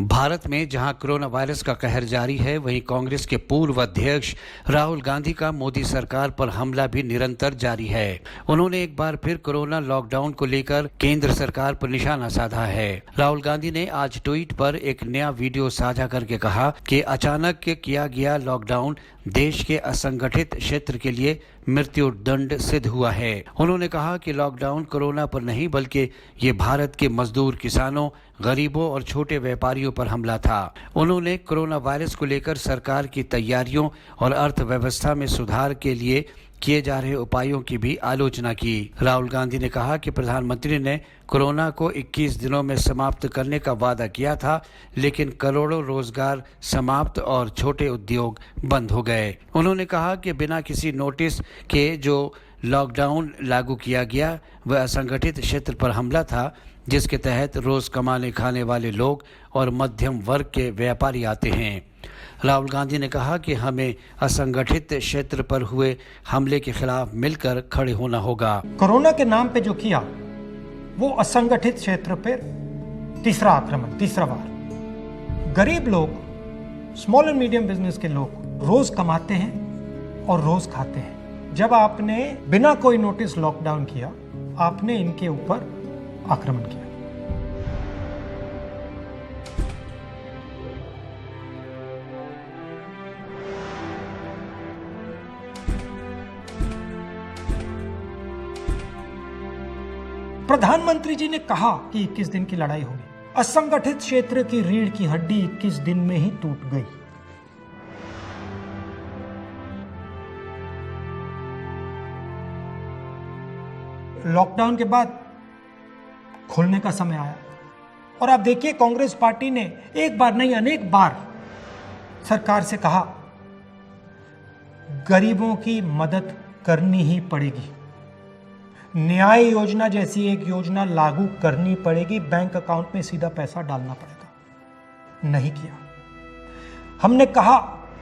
भारत में जहां corona virus का कहर जारी है, वहीं कांग्रेस के पूर्व अध्यक्ष राहुल गांधी का मोदी सरकार पर हमला भी निरंतर जारी है। उन्होंने एक बार फिर कोरोना लॉकडाउन को लेकर केंद्र सरकार पर निशाना साधा है। राहुल गांधी ने आज ट्वीट पर एक नया वीडियो साझा करके कहा कि अचानक किया गया लॉकडाउन देश के असंगठित क्षेत्र के लिए मृत्यु दंड सिद्ध हुआ है। उन्होंने कहा कि लॉकडाउन कोरोना पर नहीं बल्कि ये भारत के मजदूर, किसानों, गरीबों और छोटे व्यापारियों पर हमला था। उन्होंने कोरोना वायरस को लेकर सरकार की तैयारियों और अर्थव्यवस्था में सुधार के लिए किए जा रहे उपायों की भी आलोचना की। राहुल गांधी ने कहा कि प्रधानमंत्री ने कोरोना को 21 दिनों में समाप्त करने का वादा किया था, लेकिन करोड़ों रोजगार समाप्त और छोटे उद्योग बंद हो गए। उन्होंने कहा कि बिना किसी नोटिस के जो लॉकडाउन लागू किया गया वह असंगठित क्षेत्र पर हमला था, जिसके तहत रोज कमाने खाने वाले लोग और मध्यम वर्ग के व्यापारी आते हैं। राहुल गांधी ने कहा कि हमें असंगठित क्षेत्र पर हुए हमले के खिलाफ मिलकर खड़े होना होगा। कोरोना के नाम पे जो किया वो असंगठित क्षेत्र पर तीसरा आक्रमण, तीसरा वार। गरीब लोग, स्मॉल एंड मीडियम बिजनेस के लोग रोज कमाते हैं और रोज खाते हैं। जब आपने बिना कोई नोटिस लॉकडाउन किया, आपने इनके ऊपर आक्रमण किया। प्रधानमंत्री जी ने कहा कि 21 दिन की लड़ाई होगी। असंगठित क्षेत्र की रीढ़ की हड्डी 21 दिन में ही टूट गई। लॉकडाउन के बाद खुलने का समय आया और आप देखिए, कांग्रेस पार्टी ने एक बार नहीं अनेक बार सरकार से कहा गरीबों की मदद करनी ही पड़ेगी, न्याय योजना जैसी एक योजना लागू करनी पड़ेगी, बैंक अकाउंट में सीधा पैसा डालना पड़ेगा। नहीं किया। हमने कहा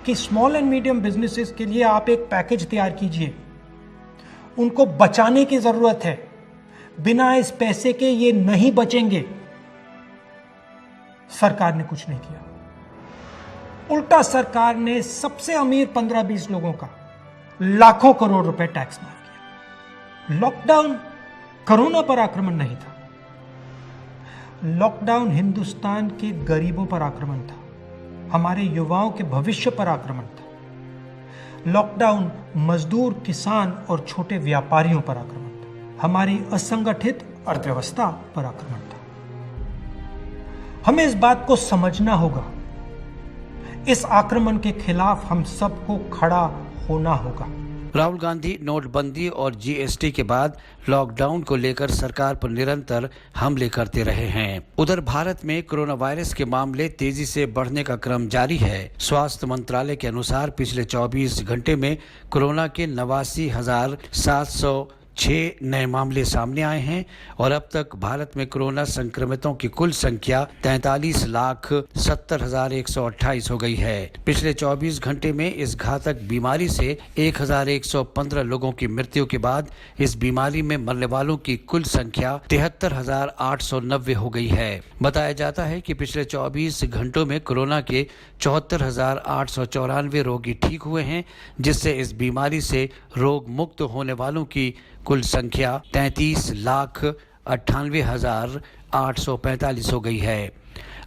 कि स्मॉल एंड मीडियम बिजनेसेस के लिए आप एक पैकेज तैयार कीजिए, उनको बचाने की जरूरत है, बिना इस पैसे के ये नहीं बचेंगे। सरकार ने कुछ नहीं किया। उल्टा सरकार ने सबसे अमीर 15-20 लोगों का लाखों करोड़ रुपए टैक्स मार दिया। लॉकडाउन कोरोना पर आक्रमण नहीं था, लॉकडाउन हिंदुस्तान के गरीबों पर आक्रमण था, हमारे युवाओं के भविष्य पर आक्रमण था। लॉकडाउन मजदूर, किसान और छोटे व्यापारियों पर आक्रमण था, हमारी असंगठित अर्थव्यवस्था पर आक्रमण था। हमें इस बात को समझना होगा, इस आक्रमण के खिलाफ हम सबको खड़ा होना होगा। राहुल गांधी नोटबंदी और जीएसटी के बाद लॉकडाउन को लेकर सरकार पर निरंतर हमले करते रहे हैं। उधर भारत में कोरोना वायरस के मामले तेजी से बढ़ने का क्रम जारी है। स्वास्थ्य मंत्रालय के अनुसार पिछले 24 घंटे में कोरोना के 89,706 नए मामले सामने आए हैं और अब तक भारत में कोरोना संक्रमितों की कुल संख्या 43,70,128 हो गई है। पिछले 24 घंटे में इस घातक बीमारी से 1,115 लोगों की मृत्यु के बाद इस बीमारी में मरने वालों की कुल संख्या 73,890 हो गई है। बताया जाता है कि पिछले 24 घंटों में कोरोना के 74,894 रोगी ठीक हुए हैं, जिससे इस बीमारी से रोग मुक्त होने वालों की कुल संख्या 33,98,845 हो गई है।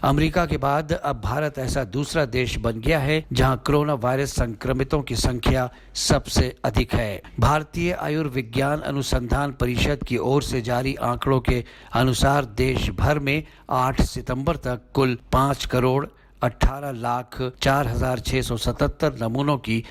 अमेरिका के बाद अब भारत ऐसा दूसरा देश बन गया है जहां कोरोना वायरस संक्रमितों की संख्या सबसे अधिक है। भारतीय आयुर्विज्ञान अनुसंधान परिषद की ओर से जारी आंकड़ों के अनुसार देश भर में 8 सितंबर तक कुल 5,18,04,677 नमूनों की